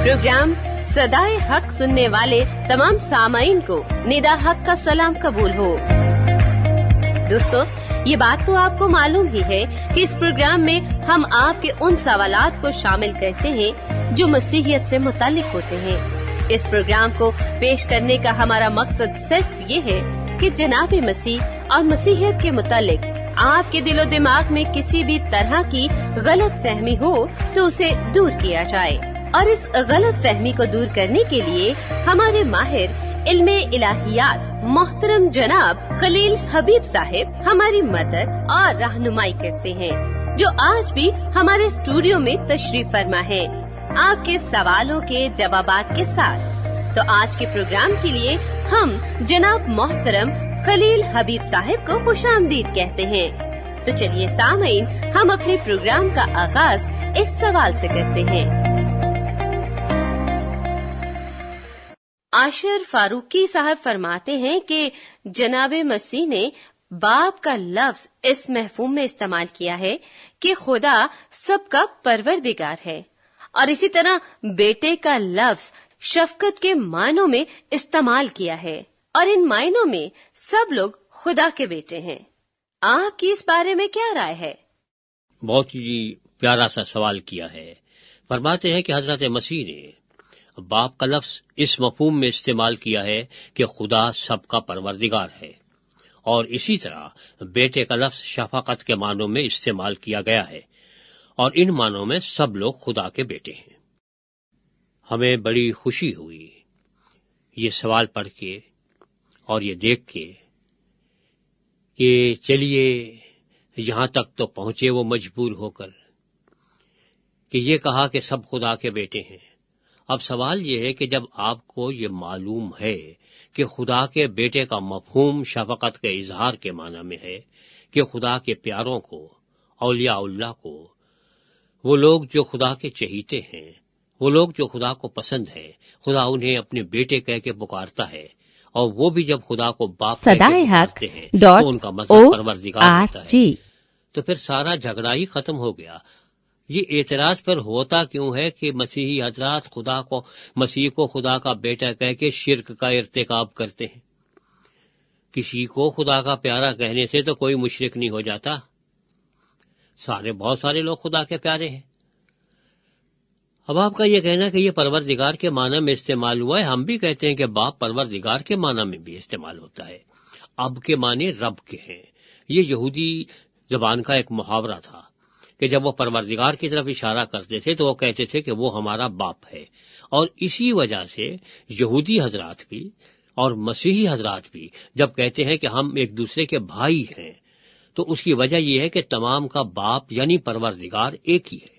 Programme सदाए हक सुनने वाले तमाम सामाईन को निदा हक का सलाम कबूल हो। दोस्तों, ये बात तो आपको मालूम ही है कि इस प्रोग्राम में हम आपके उन सवालात को शामिल करते हैं जो मसीहियत से मुताल्लिक होते हैं। इस प्रोग्राम को पेश करने का हमारा मकसद सिर्फ ये है कि जनाब मसीह और मसीहियत के मुताल्लिक आपके दिलो दिमाग में किसी भी तरह की गलत फहमी हो तो उसे दूर किया जाए। और इस गलत फहमी को दूर करने के लिए हमारे माहिर इल्मे इलाहियात मोहतरम जनाब खलील हबीब साहिब हमारी मदद और रहनुमाई करते हैं, जो आज भी हमारे स्टूडियो में तशरीफ फरमा है आपके सवालों के जवाबात के साथ। तो आज के प्रोग्राम के लिए हम जनाब मोहतरम खलील हबीब साहिब को खुशामदीद कहते हैं। तो चलिए सामीन, हम अपने प्रोग्राम का आगाज इस सवाल से करते हैं। आशिर फारूकी साहब फरमाते हैं कि जनाब मसीह ने बाप का लफ्ज इस महफूम में इस्तेमाल किया है कि खुदा सबका परवरदिगार है, और इसी तरह बेटे का लफ्ज शफकत के मायनों में इस्तेमाल किया है, और इन मायनों में सब लोग खुदा के बेटे हैं। आपकी इस बारे में क्या राय है? बहुत ही प्यारा सा सवाल किया है। फरमाते हैं कि हजरत मसीह ने बाप का लफ्ज इस मफहूम में इस्तेमाल किया है कि खुदा सबका परवरदिगार है, और इसी तरह बेटे का लफ्ज शफकत के मानों में इस्तेमाल किया गया है, और इन मानों में सब लोग खुदा के बेटे हैं। हमें बड़ी खुशी हुई ये सवाल पढ़ के और ये देख के कि चलिए यहां तक तो पहुंचे वो मजबूर होकर कि ये कहा कि सब खुदा के बेटे हैं। अब सवाल ये है कि जब आपको ये मालूम है कि खुदा के बेटे का मफहूम शफकत के इजहार के माना में है कि खुदा के प्यारों को, औलिया को, वो लोग जो खुदा के चहीते हैं, वो लोग जो खुदा को पसंद है, खुदा उन्हें अपने बेटे कह के पुकारता है, और वो भी जब खुदा को बाप कह के पुकारते हैं तो उनका मतलब परवरदिगार होता है। तो फिर सारा झगड़ा ही खत्म हो गया। ये एतराज पर होता क्यों है कि मसीही हजरात मसीह को खुदा का बेटा कह के शिर्क का इर्तिकाब करते हैं? किसी को खुदा का प्यारा कहने से तो कोई मुशरिक नहीं हो जाता। बहुत सारे लोग खुदा के प्यारे हैं। अब आपका ये कहना कि ये परवरदिगार के माना में इस्तेमाल हुआ है, हम भी कहते हैं कि बाप परवरदिगार के माना में भी इस्तेमाल होता है। अब के माने रब के हैं। ये यहूदी जबान का एक मुहावरा था कि जब वो परवरदिगार की तरफ इशारा करते थे तो वो कहते थे कि वो हमारा बाप है। और इसी वजह से यहूदी हजरात भी और मसीही हजरात भी जब कहते हैं कि हम एक दूसरे के भाई हैं, तो उसकी वजह यह है कि तमाम का बाप यानी परवरदिगार एक ही है।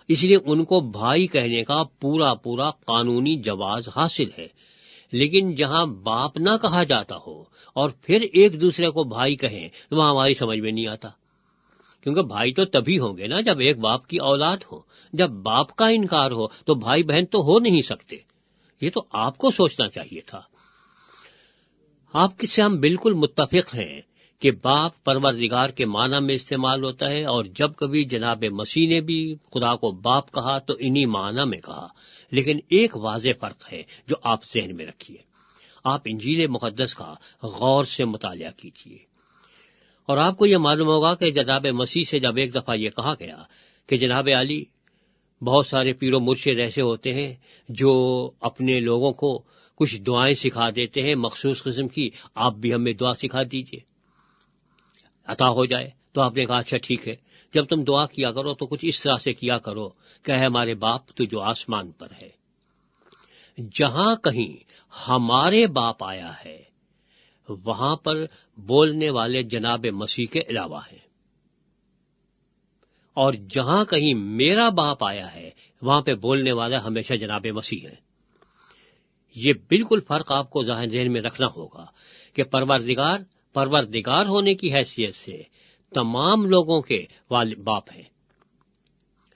इसलिए उनको भाई कहने का पूरा पूरा कानूनी जवाज हासिल है। लेकिन जहां बाप ना कहा जाता हो और फिर एक दूसरे को भाई कहें तो वहां हमारी समझ में नहीं आता, क्योंकि भाई तो तभी होंगे ना जब एक बाप की औलाद हो। जब बाप का इनकार हो तो भाई बहन तो हो नहीं सकते। ये तो आपको सोचना चाहिए था। आपसे हम बिल्कुल मुत्तफिक हैं कि बाप परवरदिगार के माना में इस्तेमाल होता है, और जब कभी जनाब मसीह ने भी खुदा को बाप कहा तो इन्हीं माना में कहा। लेकिन एक वाज़ेह फर्क है जो आप ज़हन में रखिए। आप इंजील मुक़द्दस का गौर से मुतालिया कीजिए और आपको ये मालूम होगा कि जनाब मसीह से जब एक दफ़ा ये कहा गया कि जनाब अली, बहुत सारे पीरो मुर्शिद ऐसे होते हैं जो अपने लोगों को कुछ दुआएं सिखा देते हैं मखसूस किस्म की, आप भी हमें दुआ सिखा दीजिए, अता हो जाए। तो आपने कहा अच्छा ठीक है, जब तुम दुआ किया करो तो कुछ इस तरह से किया करो कि है हमारे बाप तो जो आसमान पर है। जहां कहीं हमारे बाप आया है वहां पर बोलने वाले जनाब मसीह के अलावा है, और जहां कहीं मेरा बाप आया है वहां पे बोलने वाला हमेशा जनाब मसीह है। ये बिल्कुल फर्क आपको ज़हन में रखना होगा कि परवरदिगार होने की हैसियत से तमाम लोगों के बाप हैं,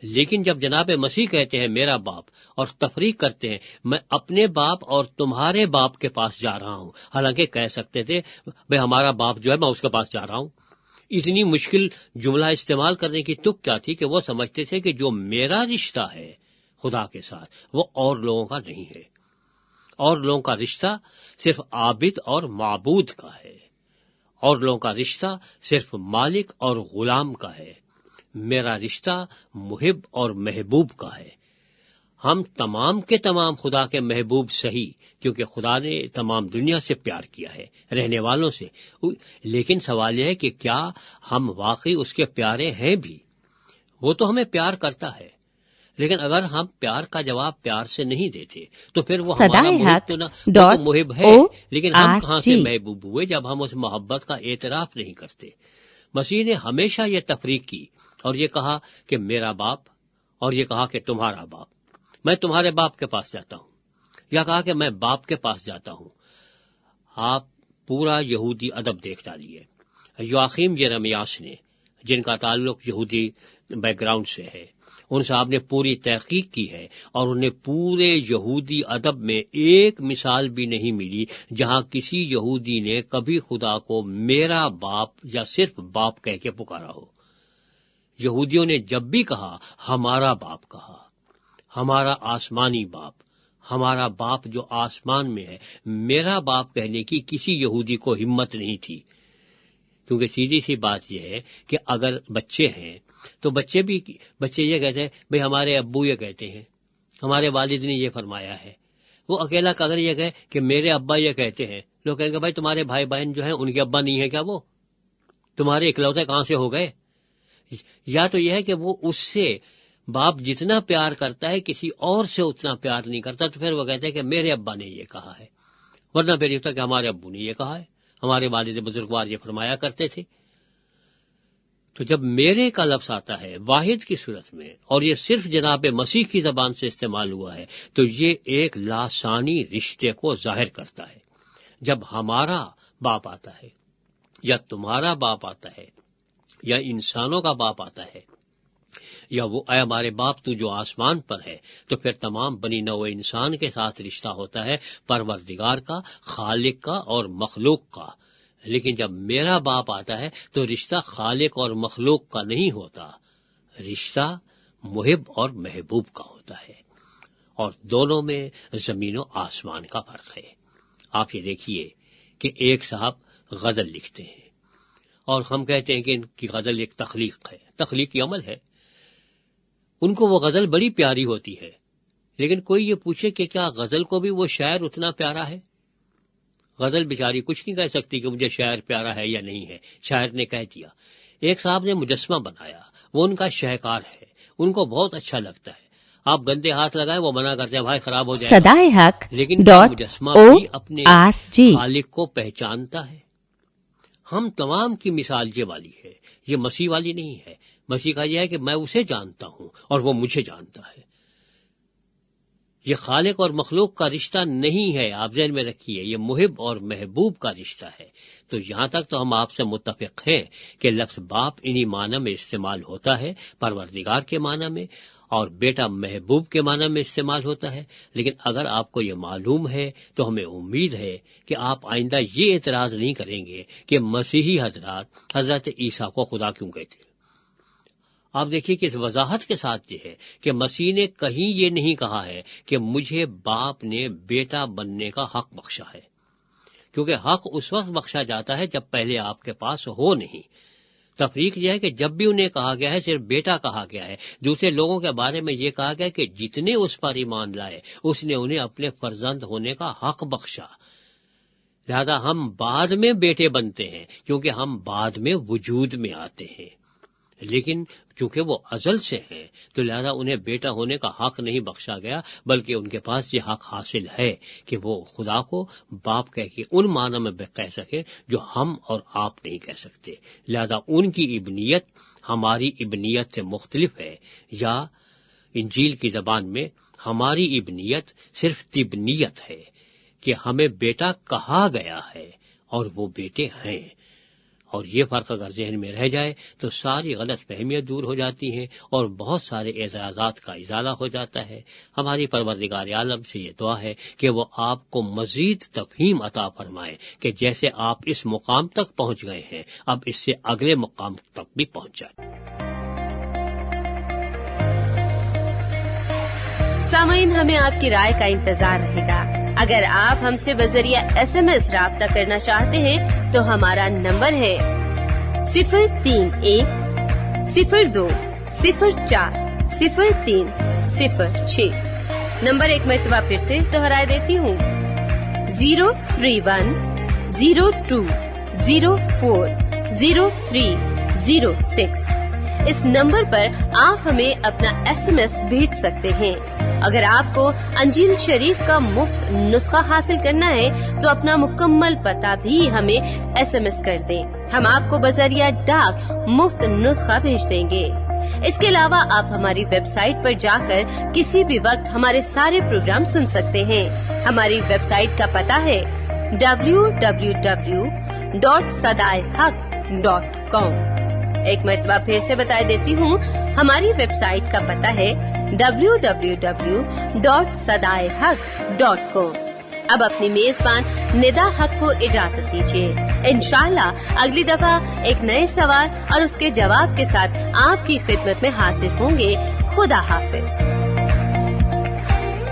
लेकिन जब जनाब मसीह कहते हैं मेरा बाप और तफरीक करते हैं मैं अपने बाप और तुम्हारे बाप के पास जा रहा हूं, हालांकि कह सकते थे भाई हमारा बाप जो है मैं उसके पास जा रहा हूं। इतनी मुश्किल जुमला इस्तेमाल करने की तुक क्या थी कि वो समझते थे कि जो मेरा रिश्ता है خدا کے ساتھ، وہ اور لوگوں کا نہیں ہے۔ اور لوگوں کا رشتہ صرف عابد اور معبود کا ہے، اور لوگوں کا رشتہ صرف مالک اور غلام کا ہے۔ میرا رشتہ محب اور محبوب کا ہے۔ ہم تمام کے تمام خدا کے محبوب صحیح، کیونکہ خدا نے تمام دنیا سے پیار کیا ہے، رہنے والوں سے، لیکن سوال یہ ہے کہ کیا ہم واقعی اس کے پیارے ہیں بھی؟ وہ تو ہمیں پیار کرتا ہے، لیکن اگر ہم پیار کا جواب پیار سے نہیں دیتے تو پھر وہ ہمارا محب تو محب ہے، لیکن ہم کہاں سے محبوب ہوئے جب ہم اس محبت کا اعتراف نہیں کرتے؟ مسیح نے ہمیشہ یہ تفریق کی اور یہ کہا کہ میرا باپ، اور یہ کہا کہ تمہارا باپ، میں تمہارے باپ کے پاس جاتا ہوں، یا کہا کہ میں باپ کے پاس جاتا ہوں۔ آپ پورا یہودی ادب دیکھ ڈالیے۔ یواقیم یرمیاس نے، جن کا تعلق یہودی بیک گراؤنڈ سے ہے، ان صاحب نے پوری تحقیق کی ہے اور انہیں پورے یہودی ادب میں ایک مثال بھی نہیں ملی جہاں کسی یہودی نے کبھی خدا کو میرا باپ یا صرف باپ کہہ کے پکارا ہو۔ یہودیوں نے جب بھی کہا ہمارا باپ کہا، ہمارا آسمانی باپ، ہمارا باپ جو آسمان میں ہے، میرا باپ کہنے کی کسی یہودی کو ہمت نہیں تھی، کیونکہ سیدھی سی بات یہ ہے کہ اگر بچے ہیں تو بچے یہ کہتے ہیں بھئی ہمارے ابو یہ کہتے ہیں، ہمارے والد نے یہ فرمایا ہے۔ وہ اکیلا اگر یہ کہے کہ میرے ابا یہ کہتے ہیں، لوگ کہیں گے بھائی تمہارے بھائی بہن جو ہیں ان کے ابا نہیں ہے کیا؟ وہ تمہارے اکلوتے کہاں سے ہو گئے؟ یا تو یہ ہے کہ وہ اس سے باپ جتنا پیار کرتا ہے کسی اور سے اتنا پیار نہیں کرتا، تو پھر وہ کہتے ہیں کہ میرے ابا نے یہ کہا ہے، ورنہ پھر یہ ہوتا کہ ہمارے ابو نے یہ کہا ہے، ہمارے والد بزرگوار یہ فرمایا کرتے تھے۔ تو جب میرے کا لفظ آتا ہے واحد کی صورت میں اور یہ صرف جناب مسیح کی زبان سے استعمال ہوا ہے، تو یہ ایک لاسانی رشتے کو ظاہر کرتا ہے۔ جب ہمارا باپ آتا ہے یا تمہارا باپ آتا ہے یا انسانوں کا باپ آتا ہے، یا وہ اے ہمارے باپ تو جو آسمان پر ہے، تو پھر تمام بنی نوع انسان کے ساتھ رشتہ ہوتا ہے، پروردگار کا، خالق کا اور مخلوق کا۔ لیکن جب میرا باپ آتا ہے تو رشتہ خالق اور مخلوق کا نہیں ہوتا، رشتہ محب اور محبوب کا ہوتا ہے، اور دونوں میں زمین و آسمان کا فرق ہے۔ آپ یہ دیکھیے کہ ایک صاحب غزل لکھتے ہیں اور ہم کہتے ہیں کہ ان کی غزل ایک تخلیق ہے، تخلیقی عمل ہے، ان کو وہ غزل بڑی پیاری ہوتی ہے، لیکن کوئی یہ پوچھے کہ کیا غزل کو بھی وہ شاعر اتنا پیارا ہے؟ غزل بیچاری کچھ نہیں کہہ سکتی کہ مجھے شاعر پیارا ہے یا نہیں ہے، شاعر نے کہہ دیا۔ ایک صاحب نے مجسمہ بنایا، وہ ان کا شہکار ہے، ان کو بہت اچھا لگتا ہے، آپ گندے ہاتھ لگائیں وہ منع کرتے ہیں بھائی خراب ہو جائے گا، لیکن مجسمہ بھی اپنے خالق کو پہچانتا ہے۔ ہم تمام کی مثال یہ والی ہے، یہ مسیح والی نہیں ہے۔ مسیح کا یہ ہے کہ میں اسے جانتا ہوں اور وہ مجھے جانتا ہے۔ یہ خالق اور مخلوق کا رشتہ نہیں ہے، آپ ذہن میں رکھیے، یہ محب اور محبوب کا رشتہ ہے۔ تو یہاں تک تو ہم آپ سے متفق ہیں کہ لفظ باپ انہی معنی میں استعمال ہوتا ہے، پروردگار کے معنی میں، اور بیٹا محبوب کے معنی میں استعمال ہوتا ہے۔ لیکن اگر آپ کو یہ معلوم ہے تو ہمیں امید ہے کہ آپ آئندہ یہ اعتراض نہیں کریں گے کہ مسیحی حضرات حضرت عیسیٰ کو خدا کیوں کہتے ہیں۔ آپ دیکھیے کہ اس وضاحت کے ساتھ یہ ہے کہ مسیح نے کہیں یہ نہیں کہا ہے کہ مجھے باپ نے بیٹا بننے کا حق بخشا ہے، کیونکہ حق اس وقت بخشا جاتا ہے جب پہلے آپ کے پاس ہو نہیں۔ تفریق یہ ہے کہ جب بھی انہیں کہا گیا ہے صرف بیٹا کہا گیا ہے، دوسرے لوگوں کے بارے میں یہ کہا گیا کہ جتنے اس پر ایمان لائے اس نے انہیں اپنے فرزند ہونے کا حق بخشا۔ لہذا ہم بعد میں بیٹے بنتے ہیں کیونکہ ہم بعد میں وجود میں آتے ہیں، لیکن چونکہ وہ ازل سے ہیں تو لہذا انہیں بیٹا ہونے کا حق نہیں بخشا گیا، بلکہ ان کے پاس یہ حق حاصل ہے کہ وہ خدا کو باپ کہہ کے ان معنی میں کہہ سکے جو ہم اور آپ نہیں کہہ سکتے۔ لہذا ان کی ابنیت ہماری ابنیت سے مختلف ہے، یا انجیل کی زبان میں ہماری ابنیت صرف تبنیت ہے کہ ہمیں بیٹا کہا گیا ہے اور وہ بیٹے ہیں۔ اور یہ فرق اگر ذہن میں رہ جائے تو ساری غلط فہمیاں دور ہو جاتی ہیں اور بہت سارے اعتراضات کا ازالہ ہو جاتا ہے۔ ہماری پروردگار عالم سے یہ دعا ہے کہ وہ آپ کو مزید تفہیم عطا فرمائے کہ جیسے آپ اس مقام تک پہنچ گئے ہیں اب اس سے اگلے مقام تک بھی پہنچ جائے۔ सामीन, हमें आपकी राय का इंतजार रहेगा। अगर आप हमसे बजरिया SMS राब्ता करना चाहते हैं तो हमारा नंबर है 03102040306। नंबर एक मरतबा फिर से दोहरा देती हूँ, 03102040306। इस नंबर पर आप हमें अपना SMS भेज सकते हैं। अगर आपको अंजील शरीफ का मुफ्त नुस्खा हासिल करना है तो अपना मुकम्मल पता भी हमें SMS कर दें। हम आपको बजरिया डाक मुफ्त नुस्खा भेज देंगे। इसके अलावा आप हमारी वेबसाइट पर जाकर किसी भी वक्त हमारे सारे प्रोग्राम सुन सकते हैं। हमारी वेबसाइट का पता है www.sadaiHaq.com। एक मरतबा फिर से बता देती हूँ, हमारी वेबसाइट का पता है www.sadaiHaq.com। अब अपनी मेजबान निदा हक को इजाजत दीजिए। इंशाअल्लाह अगली दफा एक नए सवाल और उसके जवाब के साथ आपकी खिदमत में हाजिर होंगे। खुदा हाफिज।